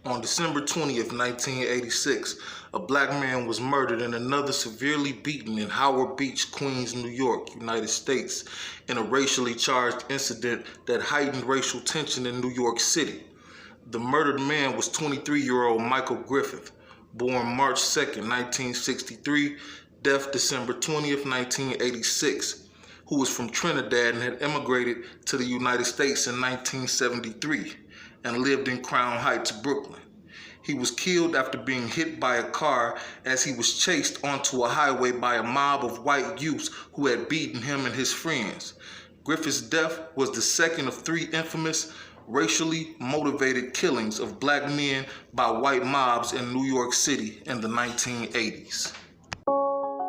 On December 20th, 1986, a black man was murdered and another severely beaten in Howard Beach, Queens, New York, United States, in a racially charged incident that heightened racial tension in New York City. The murdered man was 23-year-old Michael Griffith, born March 2nd, 1963, death December 20th, 1986, who was from Trinidad and had emigrated to the United States in 1973 and lived in Crown Heights, Brooklyn. He was killed after being hit by a car as he was chased onto a highway by a mob of white youths who had beaten him and his friends. Griffith's death was the second of three infamous, racially motivated killings of black men by white mobs in New York City in the 1980s.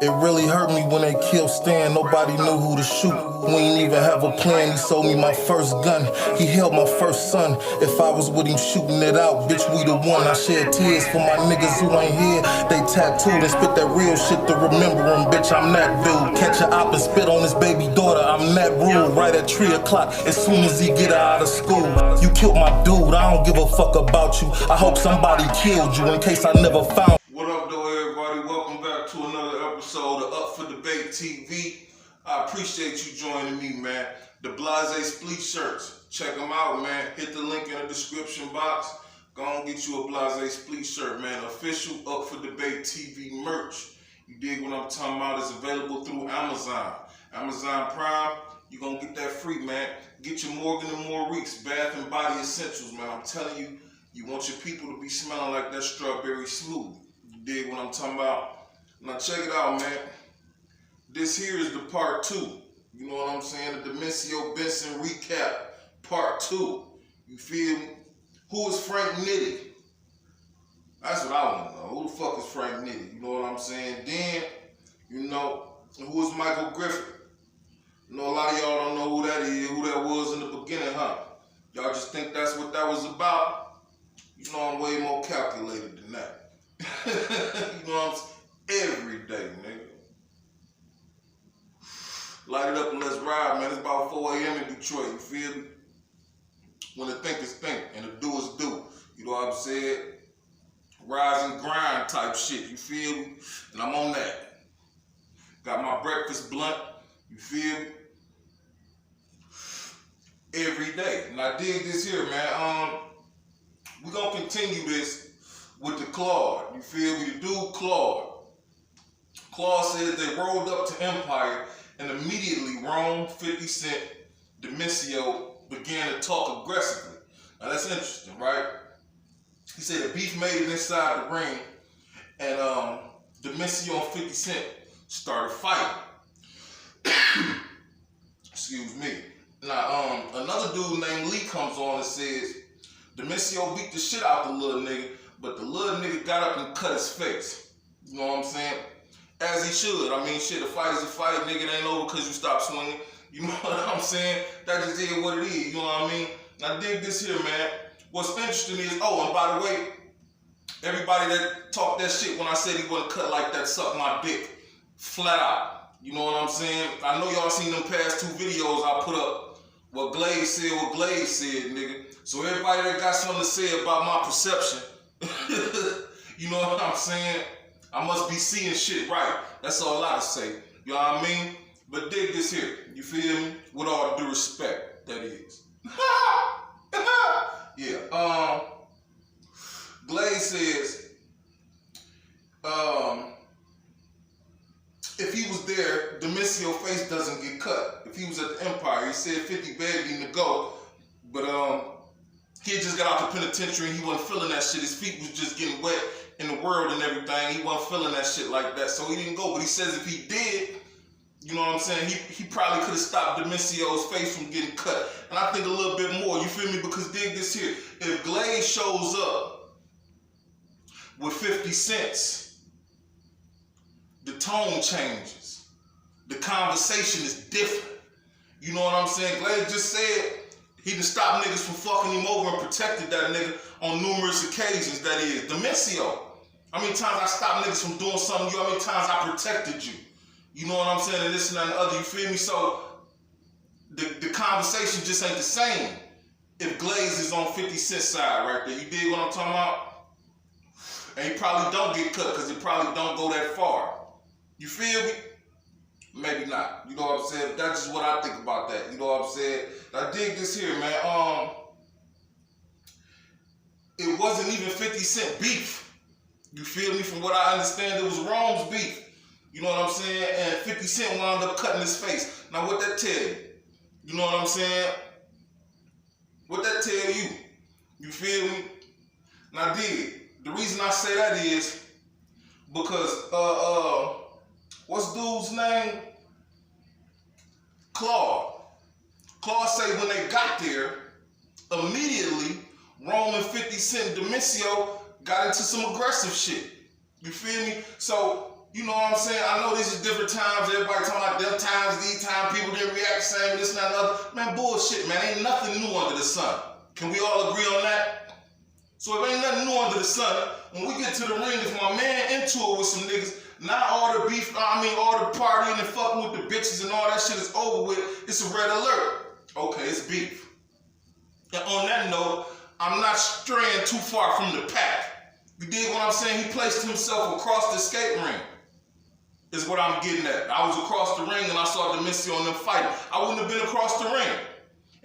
It really hurt me when they killed Stan. Nobody knew who to shoot. We ain't even have a plan. He sold me my first gun. He held my first son. If I was with him shooting it out, bitch, we the one. I shed tears for my niggas who ain't here. They tattooed and spit that real shit to remember him. Bitch, I'm that dude. Catch a op and spit on his baby daughter. I'm that rule. Right at 3 o'clock as soon as he get out of school. You killed my dude. I don't give a fuck about you. I hope somebody killed you in case I never found. What up, though, everybody? Welcome back to another episode of Up for Debate TV. I appreciate you joining me, man. The Blase Split shirts. Check them out, man. Hit the link in the description box. Go on get you a Blase Split shirt, man. Official Up for Debate TV merch. You dig what I'm talking about? It's available through Amazon. Amazon Prime. You're going to get that free, man. Get your Morgan and Maurice Bath and Body Essentials, man. I'm telling you, you want your people to be smelling like that strawberry smooth. You dig what I'm talking about? Now check it out, man. This here is the part 2. You know what I'm saying? The Domencio Benson recap, part 2. You feel me? Who is Frank Nitti? That's what I want to know. Who the fuck is Frank Nitti? You know what I'm saying? Then, you know, who is Michael Griffith? You know, a lot of y'all don't know who that is, who that was in the beginning, huh? Y'all just think that's what that was about? You know, I'm way more calculated than that. You know what I'm saying? Every day, nigga. Light it up and let's ride, man. It's about 4 a.m. in Detroit, you feel me? When the think is think and the do is do. You know what I'm saying? Rise and grind type shit, you feel me? And I'm on that. Got my breakfast blunt, you feel me? Every day. And I dig this here, man. We're gonna continue this with the Claude, you feel me? The dude Claude. Claude says they rolled up to Empire and immediately Rome, 50 Cent, Domencio began to talk aggressively. Now that's interesting, right? He said the beef made it inside the ring and Domencio and 50 Cent started fighting. Excuse me. Now, another dude named Lee comes on and says Domencio beat the shit out the little nigga, but the little nigga got up and cut his face. You know what I'm saying? As he should. I mean, shit, a fight is a fight. Nigga, it ain't over because you stop swinging. You know what I'm saying? That just is what it is. You know what I mean? Now, dig this here, man. What's interesting is, oh, and by the way, everybody that talked that shit when I said he wasn't cut like that sucked my dick. Flat out. You know what I'm saying? I know y'all seen them past 2 videos I put up. What Glaze said, nigga. So everybody that got something to say about my perception, you know what I'm saying? I must be seeing shit right. That's all I say. You know what I mean? But dig this here. You feel me? With all due respect, that is. Yeah. Glaze says, if he was there, Domencio face doesn't get cut. If he was at the Empire, he said 50 begged him to go, but he had just got out the penitentiary and he wasn't feeling that shit. His feet was just getting wet in the world and everything. He wasn't feeling that shit like that, so he didn't go. But he says if he did, you know what I'm saying, he probably could have stopped Domencio's face from getting cut. And I think a little bit more, you feel me? Because dig this here. If Glaze shows up with 50 cents, the tone changes. The conversation is different. You know what I'm saying? Glaze just said he done stopped niggas from fucking him over and protected that nigga on numerous occasions, that is. Domencio. How many times I stopped niggas from doing something to you? How many times I protected you? You know what I'm saying? And this and that and the other, you feel me? So the conversation just ain't the same. if Glaze is on 50 Cent's side right there. You dig what I'm talking about? And he probably don't get cut because he probably don't go that far. You feel me? Maybe not. You know what I'm saying? That's just what I think about that. You know what I'm saying? I dig this here, man. It wasn't even 50 Cent beef. You feel me? From what I understand, it was Rome's beef. You know what I'm saying? And 50 Cent wound up cutting his face. Now, what that tell you? You know what I'm saying? What that tell you? You feel me? Now, the reason I say that is because, what's dude's name? Claude. Claude say when they got there, immediately, Rome and 50 Cent and Domencio got into some aggressive shit. You feel me? So, you know what I'm saying? I know these are different times. Everybody talking about them times, these times, people didn't react the same, this and that and other. Man, bullshit, man. Ain't nothing new under the sun. Can we all agree on that? So if ain't nothing new under the sun, when we get to the ring, if my man into it with some niggas, not all the beef, all the partying and fucking with the bitches and all that shit is over with, it's a red alert. Okay, it's beef. And on that note, I'm not straying too far from the pack. You dig what I'm saying? He placed himself across the skate ring. Is what I'm getting at. I was across the ring and I saw Domencio and them fighting. I wouldn't have been across the ring.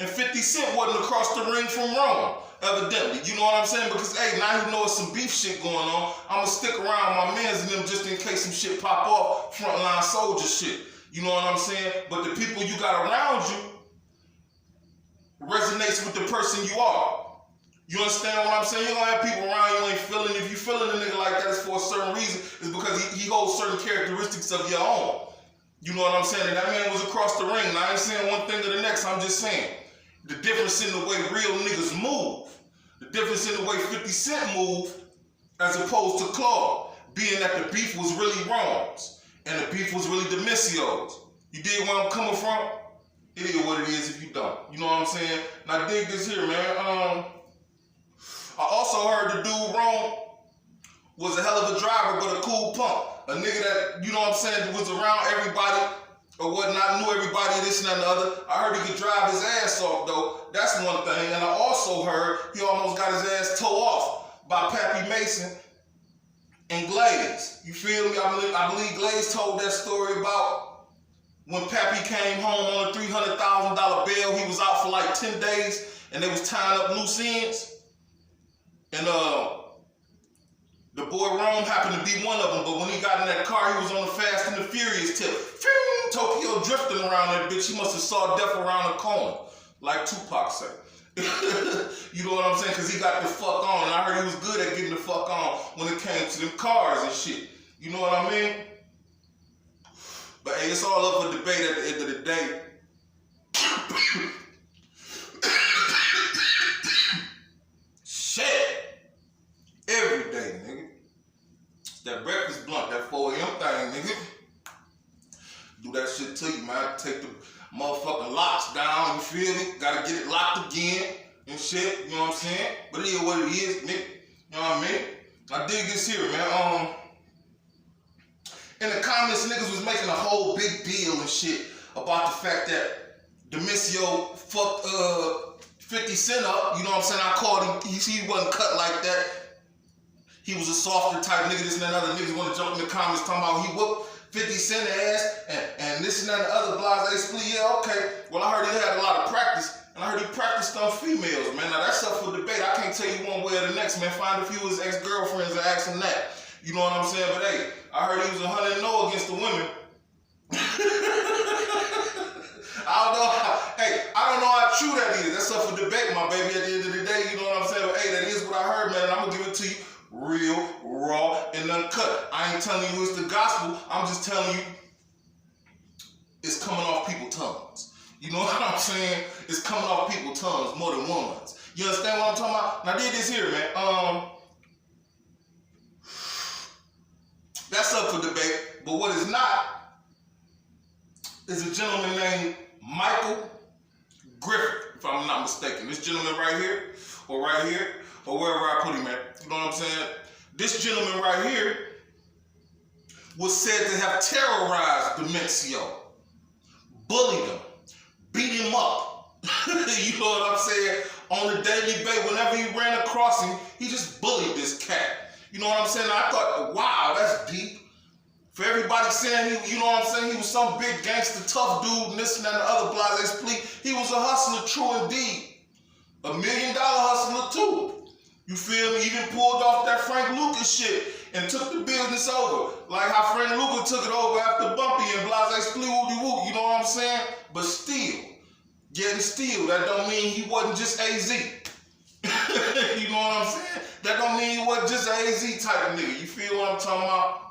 And 50 Cent wasn't across the ring from Rome, evidently. You know what I'm saying? Because, hey, now you know it's some beef shit going on. I'm going to stick around my mans and them just in case some shit pop off, frontline soldier shit. You know what I'm saying? But the people you got around you resonates with the person you are. You understand what I'm saying? You're going to have people around you ain't feeling. If you feeling a nigga like that, it's for a certain reason. It's because he holds certain characteristics of your own. You know what I'm saying? And that man was across the ring. Now, I ain't saying one thing to the next. I'm just saying the difference in the way real niggas move. The difference in the way 50 Cent moved as opposed to Claude. Being that the beef was really Rome's. And the beef was really Domencio's. You dig where I'm coming from? It is what it is if you don't. You know what I'm saying? Now, dig this here, man. I also heard the dude Rome was a hell of a driver, but a cool punk. A nigga that, you know what I'm saying, was around everybody or whatnot, knew everybody, this and that and the other. I heard he could drive his ass off, though. That's one thing. And I also heard he almost got his ass towed off by Pappy Mason and Glaze. You feel me? I believe Glaze told that story about when Pappy came home on a $300,000 bail. He was out for like 10 days, and they was tying up loose ends. And the boy Rome happened to be one of them, but when he got in that car, he was on the Fast and the Furious tip. Tokyo drifting around that bitch. He must have saw death around the corner, like Tupac said. You know what I'm saying? Because he got the fuck on, and I heard he was good at getting the fuck on when it came to them cars and shit. You know what I mean? But hey, it's all up for debate at the end of the day. Shit. Every day, nigga. That breakfast blunt, that 4 a.m. thing, nigga. Do that shit to you, man. Take the motherfucking locks down, you feel me? Gotta get it locked again and shit, you know what I'm saying? But it is what it is, nigga. You know what I mean? I dig this here, man. In the comments, niggas was making a whole big deal and shit about the fact that Domencio fucked 50 Cent up. You know what I'm saying? I called him, he wasn't cut like that. He was a softer type nigga, this and that. Other niggas want to jump in the comments talking about he whooped 50 Cent ass and this and that and the other blase split. Yeah, okay. Well, I heard he had a lot of practice, and I heard he practiced on females, man. Now, that's up for debate. I can't tell you one way or the next, man. Find a few of his ex-girlfriends and ask him that. You know what I'm saying? But, hey, I heard he was 100-0 against the women. I don't know how true that is. That's up for debate, my baby, at the end of the day. You know what I'm saying? But, hey, that is what I heard, man, and I'm going to give it to you real, raw, and uncut. I ain't telling you it's the gospel. I'm just telling you it's coming off people's tongues. You know what I'm saying? It's coming off people's tongues more than one's. You understand what I'm talking about? Now, I did this here, man. That's up for debate. But what is not is a gentleman named Michael Griffith, if I'm not mistaken. This gentleman right here, or wherever I put him at. You know what I'm saying? This gentleman right here was said to have terrorized Domencio, bullied him, beat him up. You know what I'm saying? On a daily basis, whenever he ran across him, he just bullied this cat. You know what I'm saying? I thought, wow, that's deep. For everybody saying he, you know what I'm saying, he was some big gangster, tough dude, and this and that and the other blase split, he was a hustler, true indeed. $1 million hustler too. You feel me? Even pulled off that Frank Lucas shit and took the business over. Like how Frank Lucas took it over after Bumpy and blase split woody-woo, you know what I'm saying? But still, getting still, that don't mean he wasn't just AZ. You know what I'm saying? That don't mean he wasn't just an AZ type of nigga. You feel what I'm talking about?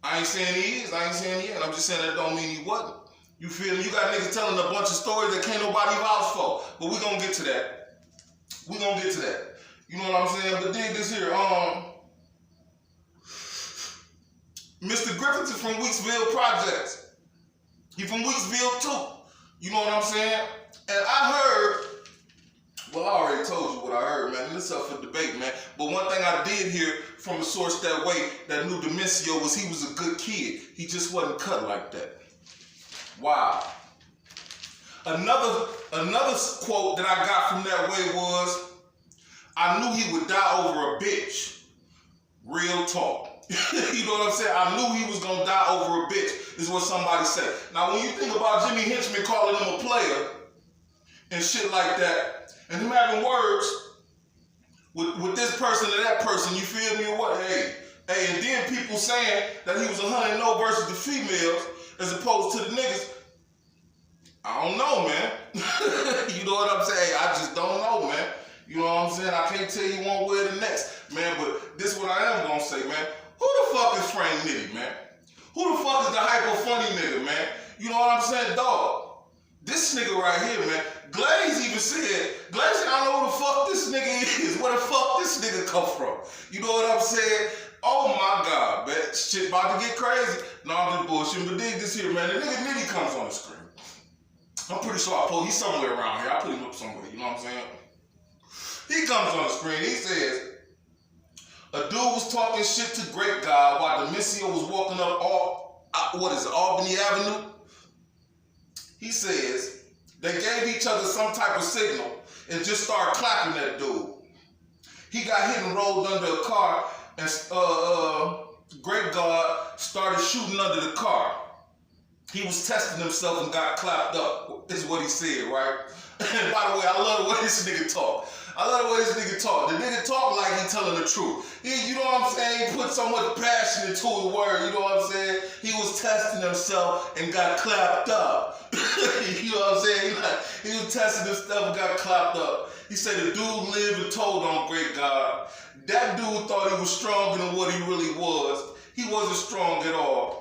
I ain't saying he is, I ain't saying he ain't. I'm just saying that don't mean he wasn't. You feel me? You got niggas telling a bunch of stories that can't nobody vouch for. But we gonna get to that. We gonna get to that. You know what I'm saying? But dig this here. Mr. Griffith is from Weeksville Projects. He from Weeksville too. You know what I'm saying? And I heard, well, I already told you what I heard, man. This up for debate, man. But one thing I did hear from a source that way that knew Domencio was he was a good kid. He just wasn't cut like that. Wow. Another quote that I got from that way was, I knew he would die over a bitch. Real talk. You know what I'm saying? I knew he was gonna die over a bitch, is what somebody said. Now, when you think about Jimmy Henchman calling him a player and shit like that, and him having words with this person or that person, you feel me or what? Hey, and then people saying that he was 100-0 versus the females as opposed to the niggas. I don't know, man. You know what I'm saying? I just don't know, man. You know what I'm saying? I can't tell you one way or the next, man, but this is what I am gonna say, man. Who the fuck is Frank Nitti, man? Who the fuck is the hyper funny nigga, man? You know what I'm saying? Dog, this nigga right here, man, Glaze even said, Glaze said, I don't know who the fuck this nigga is. Where the fuck this nigga come from? You know what I'm saying? Oh my God, man. Shit about to get crazy. No, I'm just bullshitting, but dig this here, man. The nigga Nitti comes on the screen. I'm pretty sure he's somewhere around here. I put him up somewhere, you know what I'm saying? He comes on the screen, he says, a dude was talking shit to Great God while Domencio was walking up Albany Avenue. He says, they gave each other some type of signal and just started clapping that dude. He got hit and rolled under a car and Great God started shooting under the car. He was testing himself and got clapped up, is what he said, right? And by the way, I love the way this nigga talk. I love the way this nigga talk. The nigga talk like he telling the truth. You know what I'm saying? He put so much passion into his word, you know what I'm saying? He was testing himself and got clapped up. You know what I'm saying? He was testing himself and got clapped up. He said the dude lived and told on Great God. That dude thought he was stronger than what he really was. He wasn't strong at all.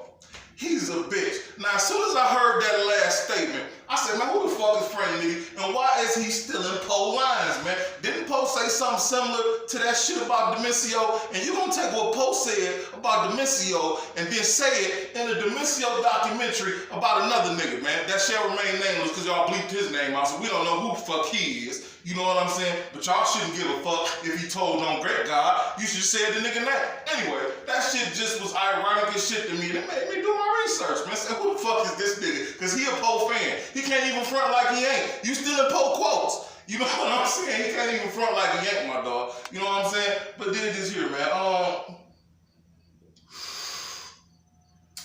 He's a bitch. Now, as soon as I heard that last statement, I said, man, who the fuck is Frank Nitti? And why is he still in Poe lines, man? Didn't Poe say something similar to that shit about Domencio? And you gonna take what Poe said about Domencio and then say it in a Domencio documentary about another nigga, man. That shall remain nameless because y'all bleeped his name out, so we don't know who the fuck he is. You know what I'm saying? But y'all shouldn't give a fuck if he told on Great God. You should say the nigga name. Anyway, that shit just was ironic as shit to me. It made me do my research, man. I said, who the fuck is this nigga? Because he a Poe fan. He can't even front like he ain't. You still in Poe quotes. You know what I'm saying? He can't even front like he ain't, my dog. You know what I'm saying? But did this here, man.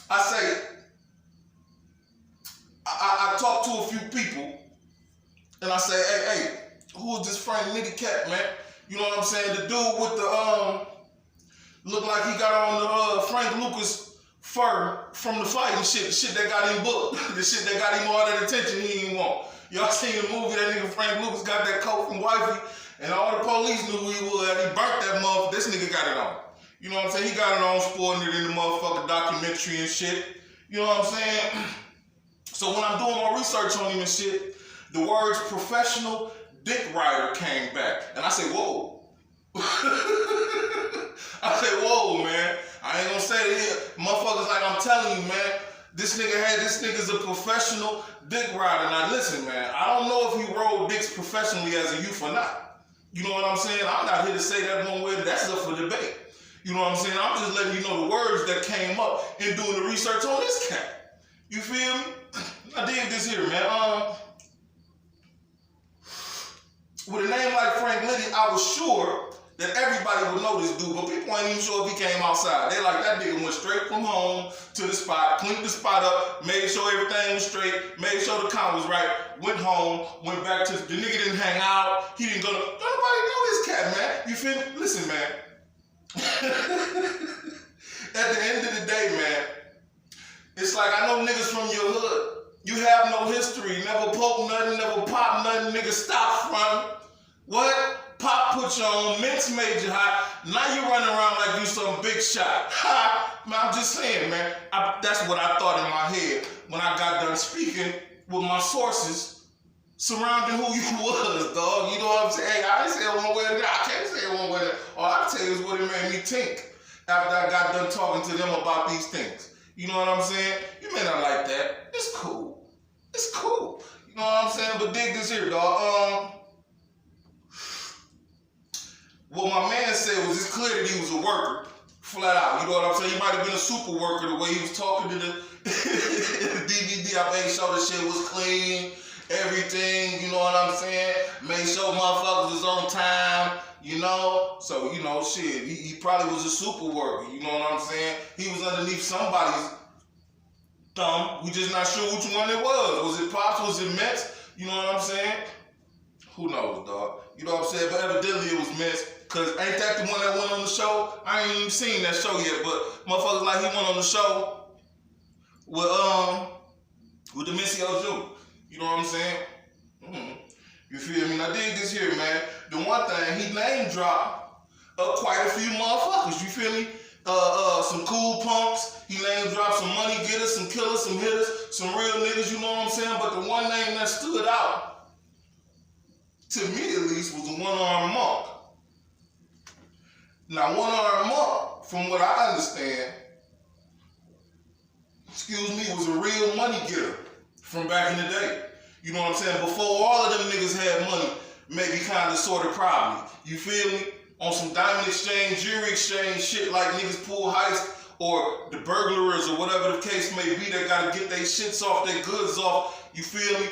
I say, I talked to a few people, and I say, hey, who is this Frank Nitti cat, man? You know what I'm saying? The dude with the, look like he got on the Frank Lucas fur from the fighting shit, the shit that got him booked, the shit that got him all that attention he didn't want. Y'all seen the movie, that nigga Frank Lucas got that coat from Wifey, and all the police knew who he was, he burnt that motherfucker, this nigga got it on. You know what I'm saying? He got it on, sporting it in the motherfucking documentary and shit. You know what I'm saying? So when I'm doing my research on him and shit, the words professional dick rider came back. And I say, whoa. I say, whoa, man. I ain't gonna say it here. Motherfuckers like I'm telling you, man, this nigga's a professional dick rider. Now listen, man, I don't know if he rode dicks professionally as a youth or not. You know what I'm saying? I'm not here to say that one way. That's up for debate. You know what I'm saying? I'm just letting you know the words that came up in doing the research on this cat. You feel me? I dig this here, man. with a name like Frank Nitti, I was sure that everybody would know this dude, but people ain't even sure if he came outside. They like, that nigga went straight from home to the spot, cleaned the spot up, made sure everything was straight, made sure the count was right, went home, went back to, the nigga didn't hang out, he didn't go to, don't nobody know this cat, man. You feel me? Listen, man. At the end of the day, man, it's like, I know niggas from your hood, you have no history, never poke nothing, never pop nothing, nigga, stop fronting. What? Pop put you on, Mints made you hot, now you running around like you some big shot. Ha! Man, I'm just saying, man, that's what I thought in my head when I got done speaking with my sources surrounding who you was, dog. You know what I'm saying? Hey, I ain't say it one way or the other. I can't say it one way or the other. All I can tell you is what it made me think after I got done talking to them about these things. You know what I'm saying? You may not like that. It's cool. It's cool. You know what I'm saying? But dig this here, dog. What my man said was, it's clear that he was a worker, flat out. You know what I'm saying? He might have been a super worker the way he was talking to the DVD. I made sure the shit was clean, everything, you know what I'm saying? Made sure motherfuckers was on time, you know? So, you know, shit, he probably was a super worker, you know what I'm saying? He was underneath somebody's thumb. We just not sure which one it was. Was it Pops? Was it Mets? You know what I'm saying? Who knows, dog? You know what I'm saying? But evidently it was Mets. Cause ain't that the one that went on the show? I ain't even seen that show yet, but motherfuckers like he went on the show with Domencio Jr. You know what I'm saying? You feel me? Now dig this here, man. The one thing, he name dropped quite a few motherfuckers. You feel me? Some cool punks. He name dropped some money getters, some killers, some hitters, some real niggas. You know what I'm saying? But the one name that stood out, to me at least, was the one-armed monk. Now, one-armed monk, from what I understand, was a real money getter from back in the day. You know what I'm saying? Before all of them niggas had money, maybe kind of, sort of, probably. You feel me? On some diamond exchange, jewelry exchange shit like niggas pull heist or the burglars or whatever the case may be that gotta get their shits off, their goods off. You feel me?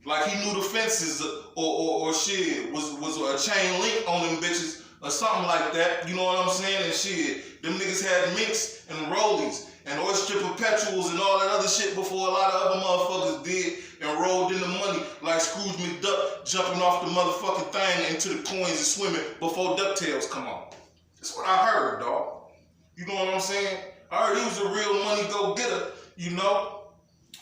Like he knew the fences or shit, was a chain link on them bitches. Or something like that, you know what I'm saying? And shit, them niggas had minks and rollies and oyster perpetuals and all that other shit before a lot of other motherfuckers did and rolled in the money like Scrooge McDuck jumping off the motherfucking thing into the coins and swimming before DuckTales come on. That's what I heard, dog. You know what I'm saying? I heard he was a real money go-getter, you know?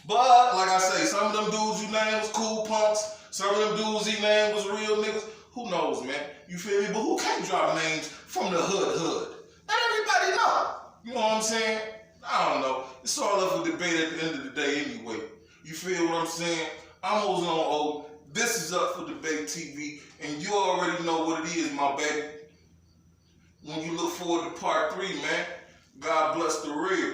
But, like I say, some of them dudes you named was cool punks. Some of them dudes he named was real niggas. Who knows, man? You feel me? But who can't drop names from the hood? Let everybody know. You know what I'm saying? I don't know. It's all up for debate at the end of the day anyway. You feel what I'm saying? I'm Ozone O. This is Up for Debate TV, and you already know what it is, my baby. When you look forward to part 3, man, God bless the real.